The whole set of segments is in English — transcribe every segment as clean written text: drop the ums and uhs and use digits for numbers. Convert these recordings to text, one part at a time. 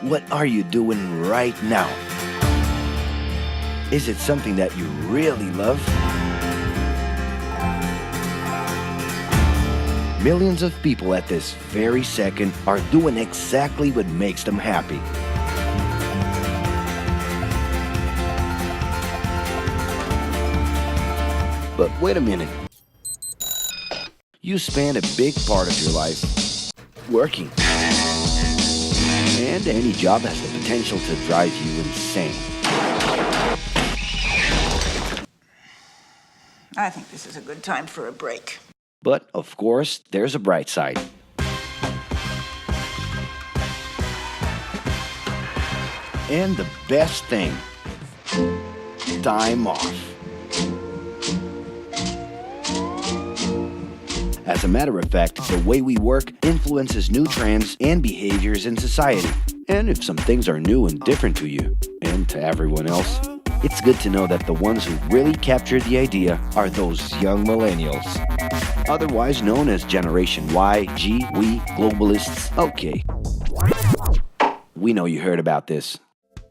What are you doing right now? Is it something that you really love? Millions of people at this very second are doing exactly what makes them happy. But wait a minute. You spend a big part of your life working. And any job has the potential to drive you insane. I think this is a good time for a break. But, of course, there's a bright side. And the best thing, time off. As a matter of fact, the way we work influences new trends and behaviors in society. And if some things are new and different to you, and to everyone else, it's good to know that the ones who really captured the idea are those young millennials. Otherwise known as Generation Y, G, we, globalists. Okay. We know you heard about this.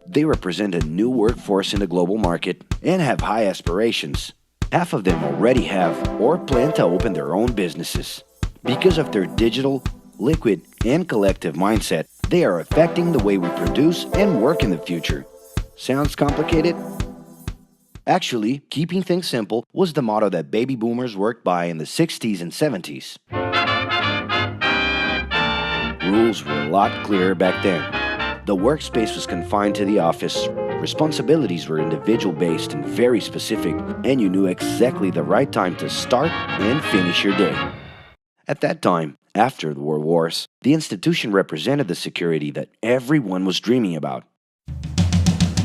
They represent a new workforce in the global market and have high aspirations. Half of them already have or plan to open their own businesses. Because of their digital, liquid, and collective mindset, they are affecting the way we produce and work in the future. Sounds complicated? Actually, keeping things simple was the motto that baby boomers worked by in the 60s and 70s. Rules were a lot clearer back then. The workspace was confined to the office. Responsibilities were individual-based and very specific, and you knew exactly the right time to start and finish your day. At that time, after the World Wars, the institution represented the security that everyone was dreaming about.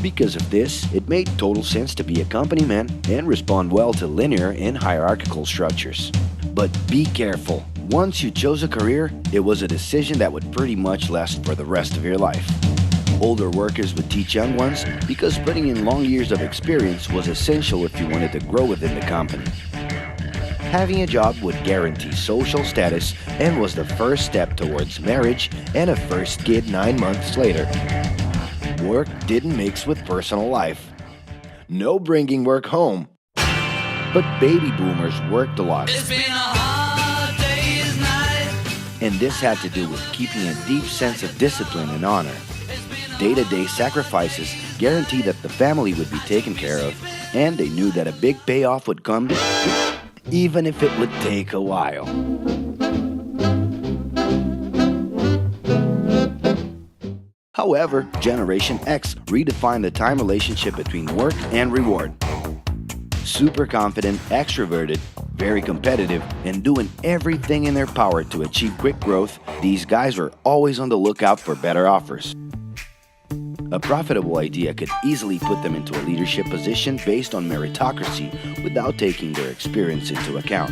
Because of this, it made total sense to be a company man and respond well to linear and hierarchical structures. But be careful. Once you chose a career, it was a decision that would pretty much last for the rest of your life. Older workers would teach young ones because putting in long years of experience was essential if you wanted to grow within the company. Having a job would guarantee social status and was the first step towards marriage and a first kid 9 months later. Work didn't mix with personal life. No bringing work home. But baby boomers worked a lot. It's been a hard day's night. And this had to do with keeping a deep sense of discipline and honor. Day-to-day sacrifices guaranteed that the family would be taken care of, and they knew that a big payoff would come, even if it would take a while. However, Generation X redefined the time relationship between work and reward. Super confident, extroverted, very competitive, and doing everything in their power to achieve quick growth, these guys were always on the lookout for better offers. A profitable idea could easily put them into a leadership position based on meritocracy without taking their experience into account.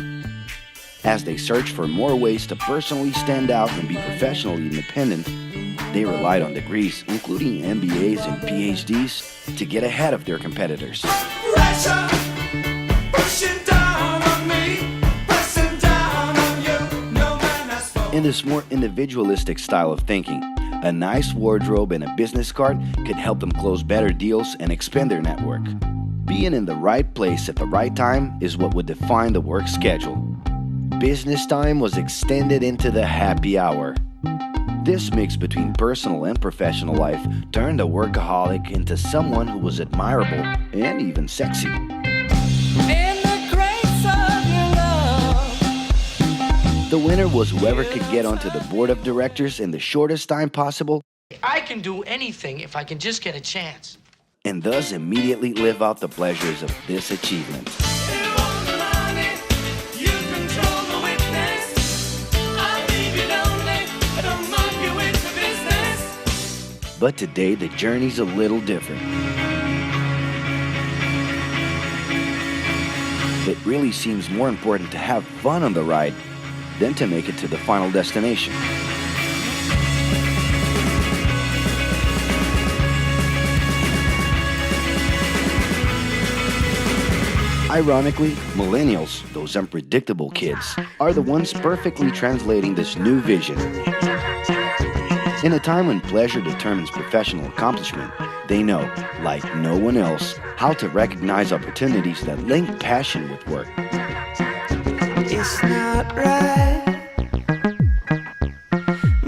As they searched for more ways to personally stand out and be professionally independent, they relied on degrees, including MBAs and PhDs, to get ahead of their competitors. Pressure, pushing down on me, pressing down on you. No man has spoken. In this more individualistic style of thinking, a nice wardrobe and a business card could help them close better deals and expand their network. Being in the right place at the right time is what would define the work schedule. Business time was extended into the happy hour. This mix between personal and professional life turned a workaholic into someone who was admirable and even sexy. In the grace of your love. The winner was whoever could get onto the board of directors in the shortest time possible I can do anything if I can just get a chance. and thus immediately live out the pleasures of this achievement. You want the money, you control the witness. I'll leave you lonely, don't move you into business. But today, the journey's a little different. It really seems more important to have fun on the ride than to make it to the final destination. Ironically, millennials, those unpredictable kids, are the ones perfectly translating this new vision. In a time when pleasure determines professional accomplishment, they know, like no one else, how to recognize opportunities that link passion with work. It's not right,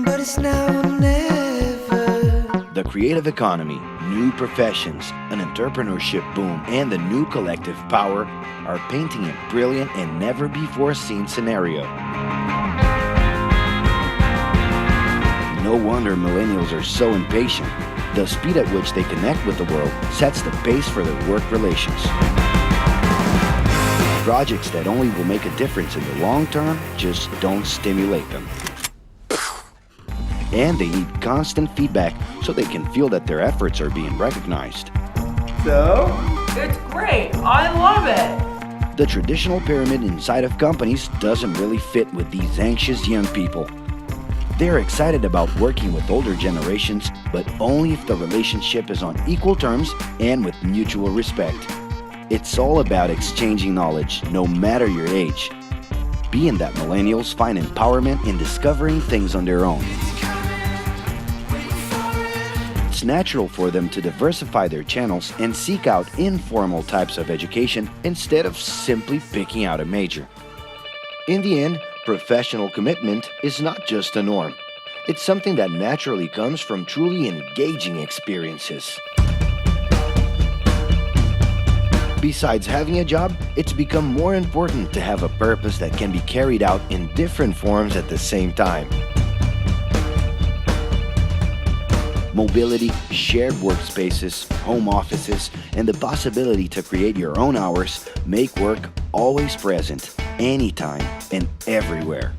but it's now or never. The creative economy, new professions, an entrepreneurship boom, and the new collective power are painting a brilliant and never-before-seen scenario. No wonder millennials are so impatient. The speed at which they connect with the world sets the pace for their work relations. Projects that only will make a difference in the long term just don't stimulate them. And they need constant feedback so they can feel that their efforts are being recognized. It's great. I love it. The traditional pyramid inside of companies doesn't really fit with these anxious young people. They're excited about working with older generations, but only if the relationship is on equal terms and with mutual respect. It's all about exchanging knowledge, no matter your age. Being that millennials find empowerment in discovering things on their own. It's natural for them to diversify their channels and seek out informal types of education instead of simply picking out a major. In the end, professional commitment is not just a norm. It's something that naturally comes from truly engaging experiences. Besides having a job, it's become more important to have a purpose that can be carried out in different forms at the same time. Mobility, shared workspaces, home offices, and the possibility to create your own hours make work always present, anytime and everywhere.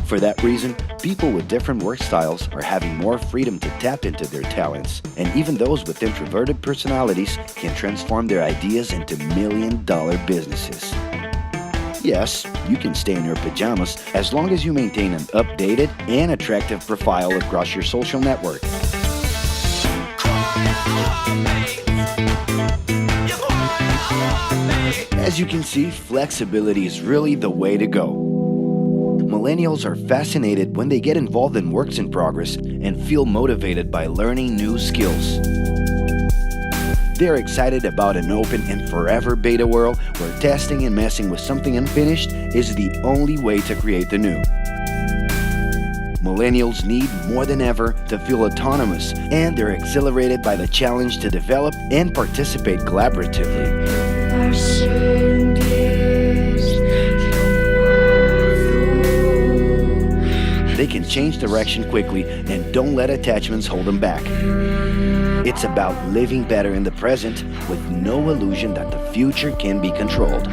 For that reason, people with different work styles are having more freedom to tap into their talents, and even those with introverted personalities can transform their ideas into million-dollar businesses. Yes, you can stay in your pajamas as long as you maintain an updated and attractive profile across your social network. As you can see, flexibility is really the way to go. Millennials are fascinated when they get involved in works in progress and feel motivated by learning new skills. They're excited about an open and forever beta world where testing and messing with something unfinished is the only way to create the new. Millennials need more than ever to feel autonomous, and they're exhilarated by the challenge to develop and participate collaboratively. They can change direction quickly and don't let attachments hold them back. It's about living better in the present with no illusion that the future can be controlled.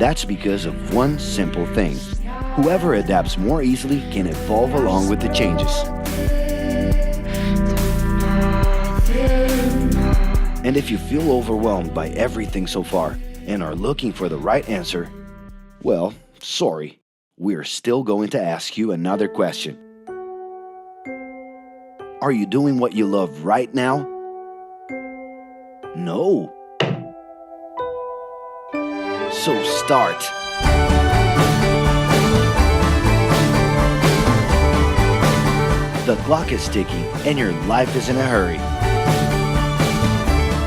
That's because of one simple thing. Whoever adapts more easily can evolve along with the changes. And if you feel overwhelmed by everything so far and are looking for the right answer, well, sorry. We're still going to ask you another question. Are you doing what you love right now? No. So start. The clock is ticking and your life is in a hurry.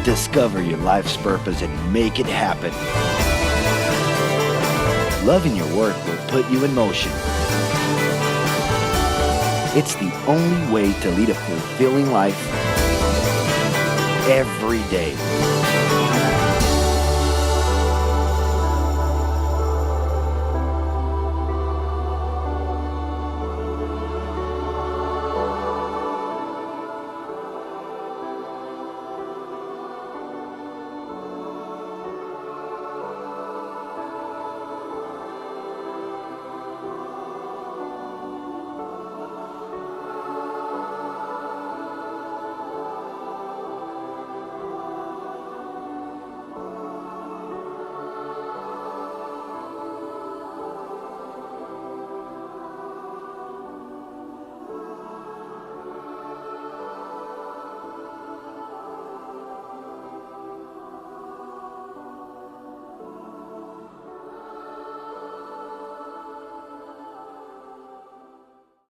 Discover your life's purpose and make it happen. Loving your work will put you in motion. It's the only way to lead a fulfilling life every day.